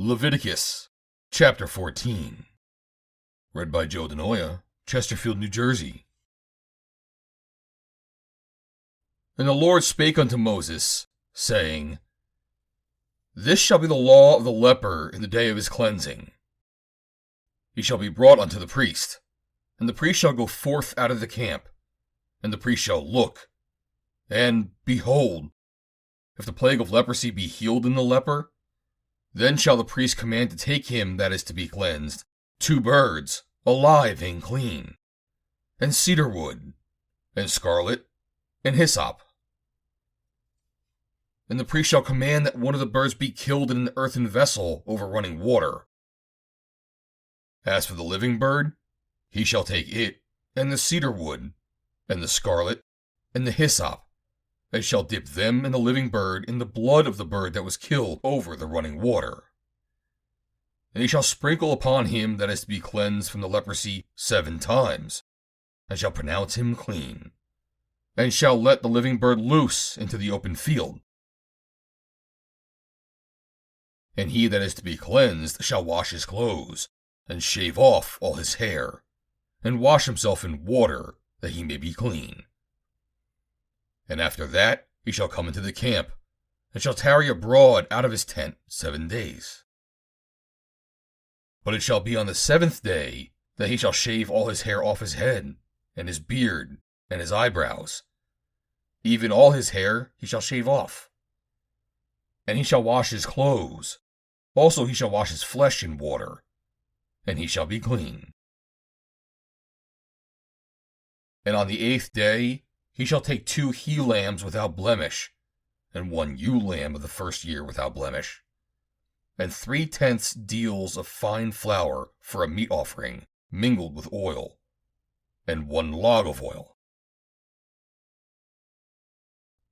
Leviticus, chapter 14. Read by Joe DeNoia, Chesterfield, New Jersey. And the Lord spake unto Moses, saying, This shall be the law of the leper in the day of his cleansing. He shall be brought unto the priest, and the priest shall go forth out of the camp, and the priest shall look, and, behold, if the plague of leprosy be healed in the leper, then shall the priest command to take him that is to be cleansed 2 birds, alive and clean, and cedar wood, and scarlet, and hyssop. And the priest shall command that one of the birds be killed in an earthen vessel over running water. As for the living bird, he shall take it, and the cedar wood, and the scarlet, and the hyssop, and shall dip them and the living bird in the blood of the bird that was killed over the running water. And he shall sprinkle upon him that is to be cleansed from the leprosy 7 times, and shall pronounce him clean, and shall let the living bird loose into the open field. And he that is to be cleansed shall wash his clothes, and shave off all his hair, and wash himself in water, that he may be clean. And after that he shall come into the camp, and shall tarry abroad out of his tent 7 days. But it shall be on the 7th day that he shall shave all his hair off his head, and his beard, and his eyebrows. Even all his hair he shall shave off. And he shall wash his clothes. Also he shall wash his flesh in water, and he shall be clean. And on the 8th day he shall take 2 he-lambs without blemish, and 1 ewe-lamb of the first year without blemish, and 3/10 deals of fine flour for a meat offering, mingled with oil, and 1 log of oil.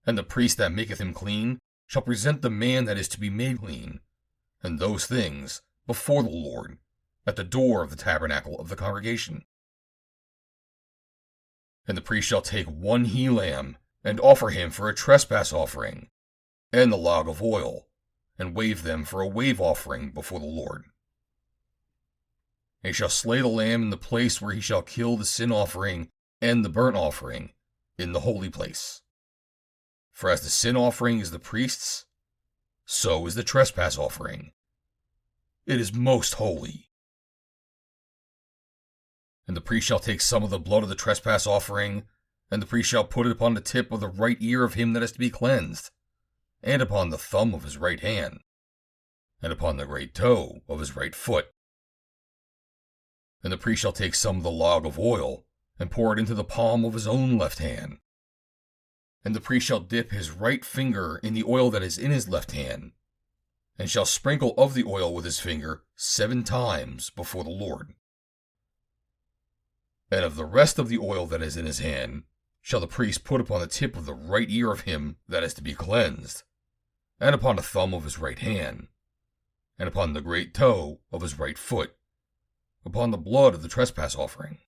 And the priest that maketh him clean shall present the man that is to be made clean, and those things, before the Lord, at the door of the tabernacle of the congregation. And the priest shall take 1 he-lamb, and offer him for a trespass offering, and the log of oil, and wave them for a wave offering before the Lord. And he shall slay the lamb in the place where he shall kill the sin offering and the burnt offering, in the holy place. For as the sin offering is the priest's, so is the trespass offering. It is most holy. And the priest shall take some of the blood of the trespass offering, and the priest shall put it upon the tip of the right ear of him that is to be cleansed, and upon the thumb of his right hand, and upon the great toe of his right foot. And the priest shall take some of the log of oil, and pour it into the palm of his own left hand. And the priest shall dip his right finger in the oil that is in his left hand, and shall sprinkle of the oil with his finger 7 times before the Lord. And of the rest of the oil that is in his hand shall the priest put upon the tip of the right ear of him that is to be cleansed, and upon the thumb of his right hand, and upon the great toe of his right foot, upon the blood of the trespass offering.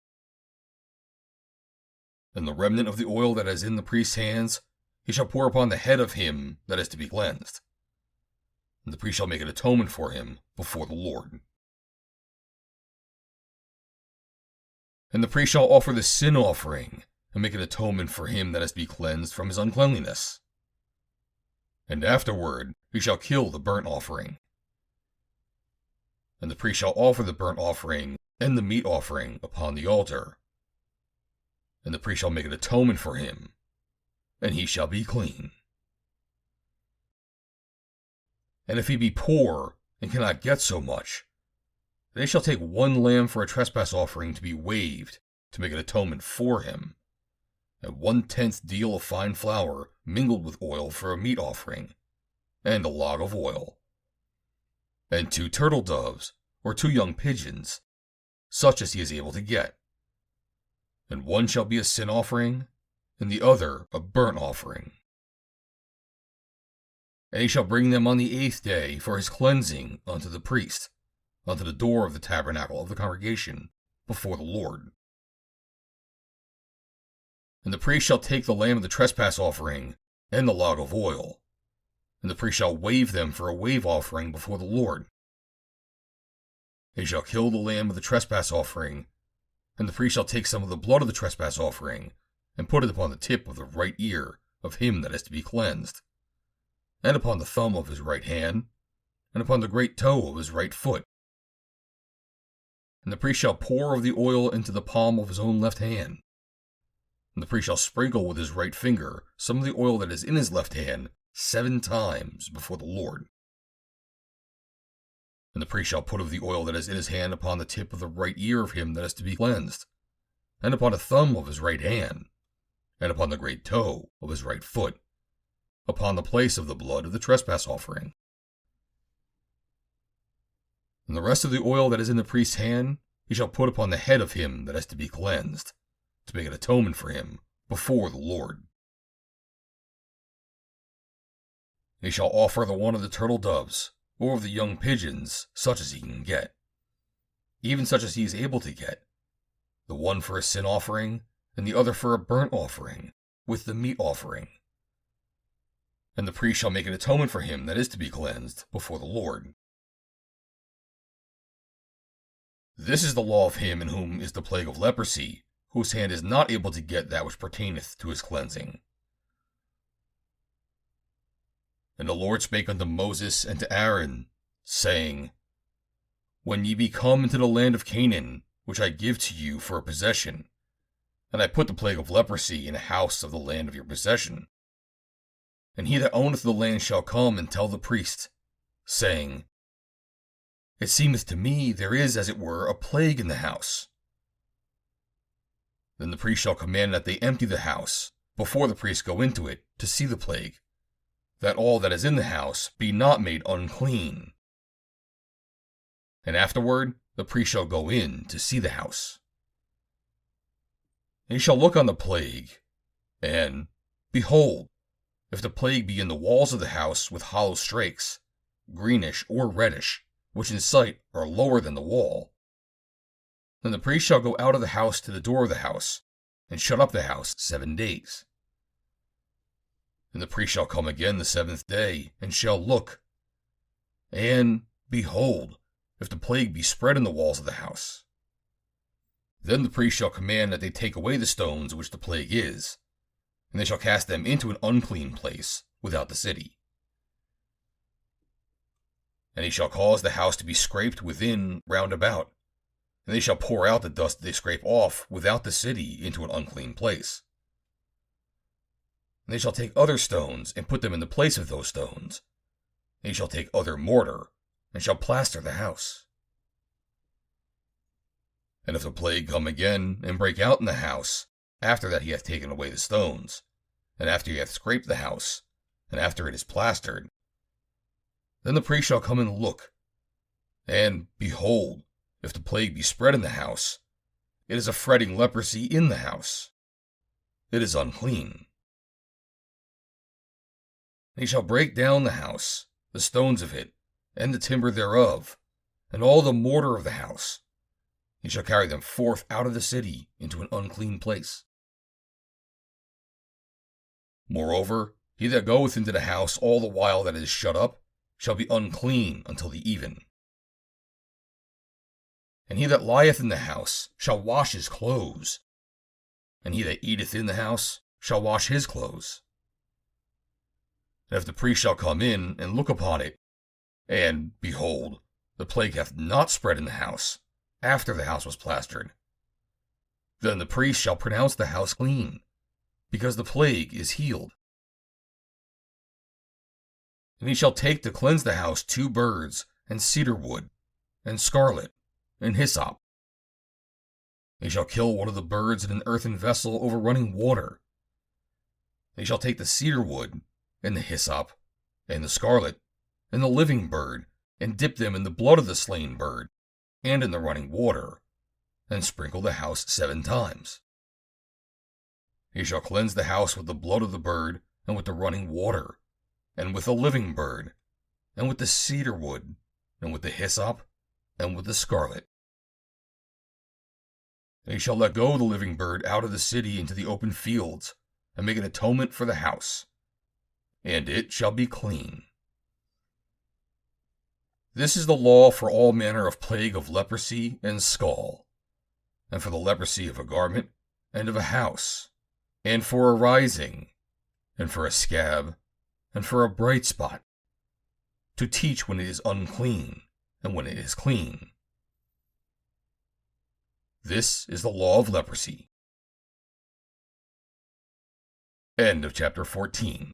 And the remnant of the oil that is in the priest's hands he shall pour upon the head of him that is to be cleansed. And the priest shall make an atonement for him before the Lord. And the priest shall offer the sin offering, and make an atonement for him that is to be cleansed from his uncleanliness. And afterward he shall kill the burnt offering. And the priest shall offer the burnt offering and the meat offering upon the altar. And the priest shall make an atonement for him, and he shall be clean. And if he be poor, and cannot get so much, they shall take 1 lamb for a trespass offering to be waved, to make an atonement for him, and 1/10 deal of fine flour mingled with oil for a meat offering, and a log of oil, and 2 turtle doves, or 2 young pigeons, such as he is able to get. And 1 shall be a sin offering, and the other a burnt offering. And he shall bring them on the 8th day for his cleansing unto the priest, unto the door of the tabernacle of the congregation, before the Lord. And the priest shall take the lamb of the trespass offering, and the log of oil, and the priest shall wave them for a wave offering before the Lord. He shall kill the lamb of the trespass offering, and the priest shall take some of the blood of the trespass offering, and put it upon the tip of the right ear of him that is to be cleansed, and upon the thumb of his right hand, and upon the great toe of his right foot. And the priest shall pour of the oil into the palm of his own left hand. And the priest shall sprinkle with his right finger some of the oil that is in his left hand 7 times before the Lord. And the priest shall put of the oil that is in his hand upon the tip of the right ear of him that is to be cleansed, and upon the thumb of his right hand, and upon the great toe of his right foot, upon the place of the blood of the trespass offering. And the rest of the oil that is in the priest's hand he shall put upon the head of him that is to be cleansed, to make an atonement for him before the Lord. He shall offer the one of the turtle doves, or of the young pigeons, such as he can get, even such as he is able to get, the one for a sin offering, and the other for a burnt offering, with the meat offering. And the priest shall make an atonement for him that is to be cleansed before the Lord. This is the law of him in whom is the plague of leprosy, whose hand is not able to get that which pertaineth to his cleansing. And the Lord spake unto Moses and to Aaron, saying, When ye be come into the land of Canaan, which I give to you for a possession, and I put the plague of leprosy in a house of the land of your possession, and he that owneth the land shall come and tell the priest, saying, It seemeth to me there is as it were a plague in the house. Then the priest shall command that they empty the house, before the priest go into it to see the plague, that all that is in the house be not made unclean. And afterward the priest shall go in to see the house. And he shall look on the plague, and, behold, if the plague be in the walls of the house with hollow strakes, greenish or reddish, which in sight are lower than the wall, then the priest shall go out of the house to the door of the house, and shut up the house 7 days. And the priest shall come again the 7th day, and shall look. And, behold, if the plague be spread in the walls of the house, then the priest shall command that they take away the stones which the plague is, and they shall cast them into an unclean place without the city. And he shall cause the house to be scraped within round about, and they shall pour out the dust they scrape off without the city into an unclean place. And they shall take other stones, and put them in the place of those stones. And he shall take other mortar, and shall plaster the house. And if the plague come again, and break out in the house, after that he hath taken away the stones, and after he hath scraped the house, and after it is plastered, then the priest shall come and look. And, behold, if the plague be spread in the house, it is a fretting leprosy in the house. It is unclean. And he shall break down the house, the stones of it, and the timber thereof, and all the mortar of the house. He shall carry them forth out of the city into an unclean place. Moreover, he that goeth into the house all the while that it is shut up shall be unclean until the even. And he that lieth in the house shall wash his clothes, and he that eateth in the house shall wash his clothes. And if the priest shall come in and look upon it, and, behold, the plague hath not spread in the house, after the house was plastered, then the priest shall pronounce the house clean, because the plague is healed. And he shall take to cleanse the house 2 birds, and cedar wood, and scarlet, and hyssop. He shall kill one of the birds in an earthen vessel over running water. He shall take the cedar wood, and the hyssop, and the scarlet, and the living bird, and dip them in the blood of the slain bird, and in the running water, and sprinkle the house 7 times. He shall cleanse the house with the blood of the bird, and with the running water, and with the living bird, and with the cedar wood, and with the hyssop, and with the scarlet. And he shall let go the living bird out of the city into the open fields, and make an atonement for the house, and it shall be clean. This is the law for all manner of plague of leprosy and scall, and for the leprosy of a garment and of a house, and for a rising, and for a scab, and for a bright spot, to teach when it is unclean, and when it is clean. This is the law of leprosy. End of chapter 14.